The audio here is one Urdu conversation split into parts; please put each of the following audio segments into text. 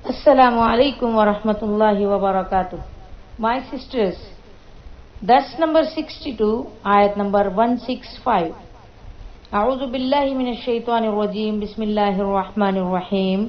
Assalamu alaikum wa rahmatullahi wa barakatuh. My sisters, that's number 62, ayat number 165. A'udhu billahi minash shaitanir rajim, bismillahir rahmanir rahim.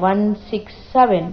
167।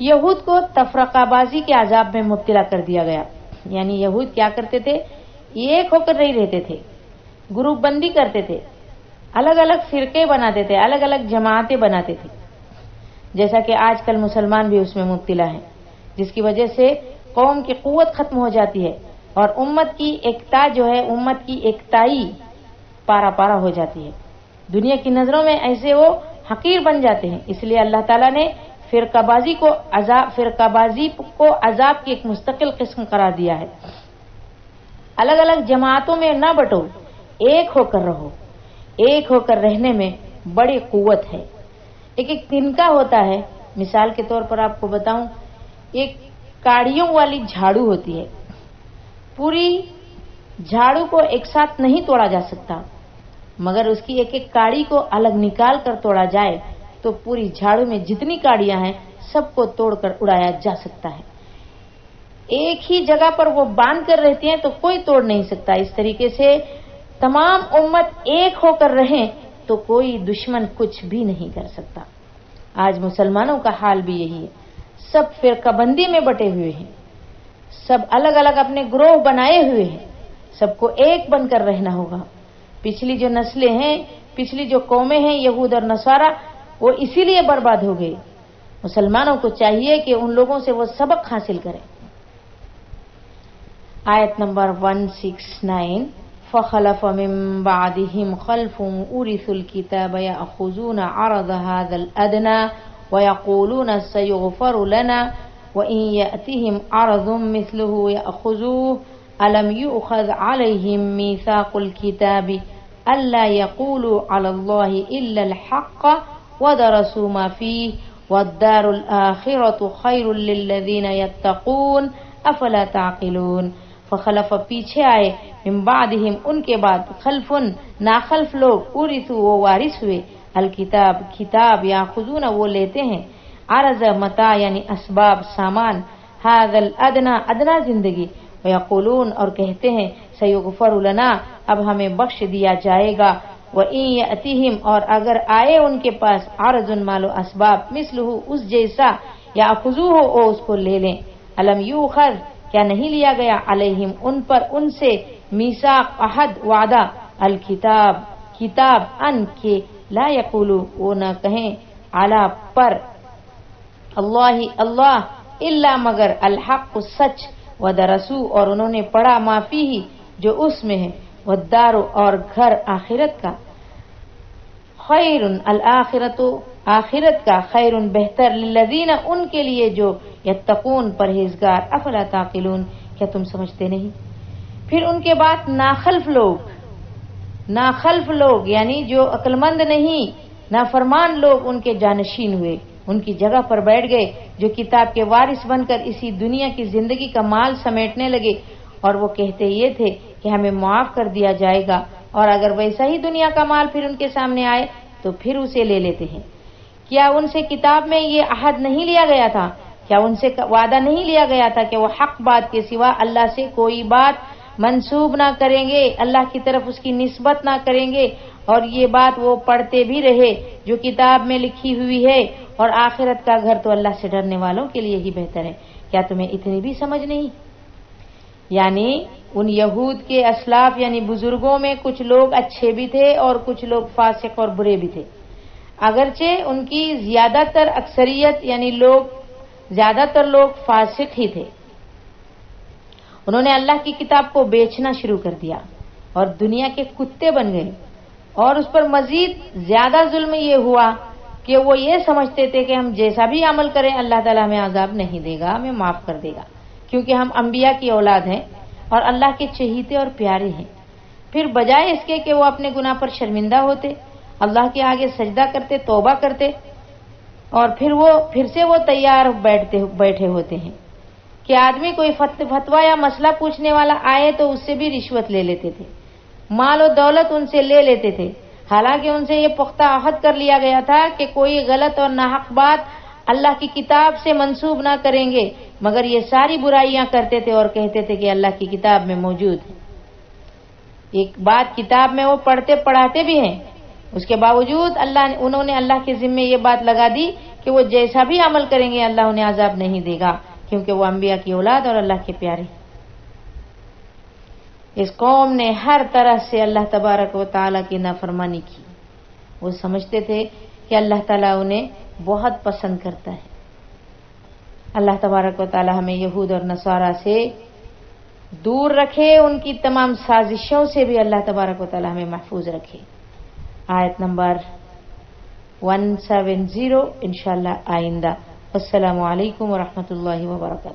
یہود کو تفرقہ بازی کے عذاب میں مبتلا کر دیا گیا، یعنی یہود کیا کرتے تھے، ایک ہو کر نہیں رہتے تھے، گروپ بندی کرتے تھے، الگ الگ فرقے بناتے تھے، الگ الگ جماعتیں بناتے تھے، جیسا کہ آج کل مسلمان بھی اس میں مبتلا ہیں، جس کی وجہ سے قوم کی قوت ختم ہو جاتی ہے اور امت کی ایکتا جو ہے، امت کی ایکتائی پارا پارا ہو جاتی ہے، دنیا کی نظروں میں ایسے وہ حقیر بن جاتے ہیں۔ اس لیے اللہ تعالیٰ نے فرقہ بازی کو عذاب کی ایک مستقل قسم قرار دیا ہے۔ الگ الگ جماعتوں میں نہ بٹو، ایک ہو کر رہو، ایک ہو کر رہنے میں بڑی قوت ہے۔ ایک ایک تنکا ہوتا ہے، مثال کے طور پر آپ کو بتاؤں، ایک کاڑیوں والی جھاڑو ہوتی ہے، پوری جھاڑو کو ایک ساتھ نہیں توڑا جا سکتا، مگر اس کی ایک ایک کاڑی کو الگ نکال کر توڑا جائے تو پوری جھاڑو میں جتنی کاڑیاں ہیں سب کو توڑ کر اڑایا جا سکتا ہے۔ ایک ہی جگہ پر وہ باندھ کر رہتی ہیں تو کوئی توڑ نہیں سکتا۔ اس طریقے سے تمام امت ایک ہو کر رہیں تو کوئی دشمن کچھ بھی نہیں کر سکتا۔ آج مسلمانوں کا حال بھی یہی ہے، سب فرقہ بندی میں بٹے ہوئے ہیں، سب الگ الگ اپنے گروہ بنائے ہوئے ہیں، سب کو ایک بن کر رہنا ہوگا۔ پچھلی جو نسلیں ہیں، پچھلی جو قومیں ہیں، یہود اور نصارہ، وہ اسی لیے برباد ہو گئے۔ مسلمانوں کو چاہیے کہ ان لوگوں سے وہ سبق حاصل کریں۔ آیت نمبر 169، فخلف من بعدهم خلف ورثوا الكتاب يأخذون عرض هذا الأدنى ويقولون سيغفر لنا وإن يأتهم عرض مثله يأخذوه ألم يؤخذ عليهم ميثاق الكتاب ألا يقولوا على الله إلا الحق ودرسوا ما فيه والدار الآخرة خير للذين يتقون أفلا تعقلون۔ فخلف پیچھے آئے، من بعدہم ان کے بعد، خلفن ناخلف لوگ، ورثوا وہ وارث ہوئے، الکتاب کتاب، یاخذون وہ لیتے ہیں، عرض متاع یعنی اسباب سامان، ھذا الادنی ادنا زندگی، ویقولون اور کہتے ہیں، سیغفر لنا اب ہمیں بخش دیا جائے گا، وإن یأتیہم اور اگر آئے ان کے پاس، عرض مال و اسباب، مثلہ اس جیسا، یاخذوہ وہ اس کو لے لیں، الم یؤخذ کیا نہیں لیا گیا، علیہم ان پر، ان سے، میثاق عہد وعدہ، الکتاب کتاب، ان کے لا یقولو وہ نہ کہیں، علی پر، اللہ اللہ، الا مگر، الحق سچ، ودرسو اور انہوں نے پڑھا، ما فیہ جو اس میں ہے، والدار اور گھر آخرت کا، خیر الآخرت آخرت کا، خیر بہتر، للذین ان کے لیے جو، یتقون پرہیزگار، افلا تعقلون کیا تم سمجھتے نہیں۔ پھر ان کے بعد ناخلف لوگ یعنی جو عقلمند نہیں، نافرمان لوگ ان کے جانشین ہوئے، ان کی جگہ پر بیٹھ گئے، جو کتاب کے وارث بن کر اسی دنیا کی زندگی کا مال سمیٹنے لگے، اور وہ کہتے یہ تھے کہ ہمیں معاف کر دیا جائے گا، اور اگر ویسا ہی دنیا کا مال پھر ان کے سامنے آئے تو پھر اسے لے لیتے ہیں۔ کیا ان سے کتاب میں یہ عہد نہیں لیا گیا تھا، کیا ان سے وعدہ نہیں لیا گیا تھا کہ وہ حق بات کے سوا اللہ سے کوئی بات منسوب نہ کریں گے، اللہ کی طرف اس کی نسبت نہ کریں گے، اور یہ بات وہ پڑھتے بھی رہے جو کتاب میں لکھی ہوئی ہے، اور آخرت کا گھر تو اللہ سے ڈرنے والوں کے لیے ہی بہتر ہے۔ کیا تمہیں اتنی بھی سمجھ نہیں؟ یعنی ان یہود کے اسلاف یعنی بزرگوں میں کچھ لوگ اچھے بھی تھے اور کچھ لوگ فاسق اور برے بھی تھے، اگرچہ ان کی زیادہ تر اکثریت یعنی زیادہ تر لوگ فاسق ہی تھے۔ انہوں نے اللہ کی کتاب کو بیچنا شروع کر دیا اور دنیا کے کتے بن گئے، اور اس پر مزید زیادہ ظلم یہ ہوا کہ وہ یہ سمجھتے تھے کہ ہم جیسا بھی عمل کریں اللہ تعالیٰ ہمیں عذاب نہیں دے گا، ہمیں معاف کر دے گا، کیونکہ ہم انبیاء کی اولاد ہیں اور اللہ کے چہیتے اور پیارے ہیں۔ پھر بجائے اس کے کہ وہ اپنے گناہ پر شرمندہ ہوتے، اللہ کے آگے سجدہ کرتے، توبہ کرتے، اور پھر سے وہ تیار بیٹھے ہوتے ہیں کہ آدمی کوئی فتویٰ یا مسئلہ پوچھنے والا آئے تو اس سے بھی رشوت لے لیتے تھے، مال و دولت ان سے لے لیتے تھے، حالانکہ ان سے یہ پختہ عہد کر لیا گیا تھا کہ کوئی غلط اور ناحق بات اللہ کی کتاب سے منسوب نہ کریں گے، مگر یہ ساری برائیاں کرتے تھے اور کہتے تھے کہ اللہ کی کتاب میں موجود ہے۔ ایک بات کتاب میں وہ پڑھتے پڑھاتے بھی ہیں، اس کے باوجود انہوں نے اللہ کے ذمے یہ بات لگا دی کہ کہ وہ جیسا بھی عمل کریں گے اللہ انہیں عذاب نہیں دے گا، کیونکہ وہ انبیاء کی اولاد اور اللہ کے پیارے۔ اس قوم نے ہر طرح سے اللہ تبارک و تعالیٰ کی نافرمانی کی۔ وہ سمجھتے تھے کہ اللہ تعالیٰ انہیں بہت پسند کرتا ہے۔ اللہ تبارک و تعالیٰ ہمیں یہود اور نصارہ سے دور رکھے، ان کی تمام سازشوں سے بھی اللہ تبارک و تعالیٰ ہمیں محفوظ رکھے۔ آیت نمبر 170 انشاءاللہ آئندہ۔ السلام علیکم ورحمۃ اللہ وبرکاتہ۔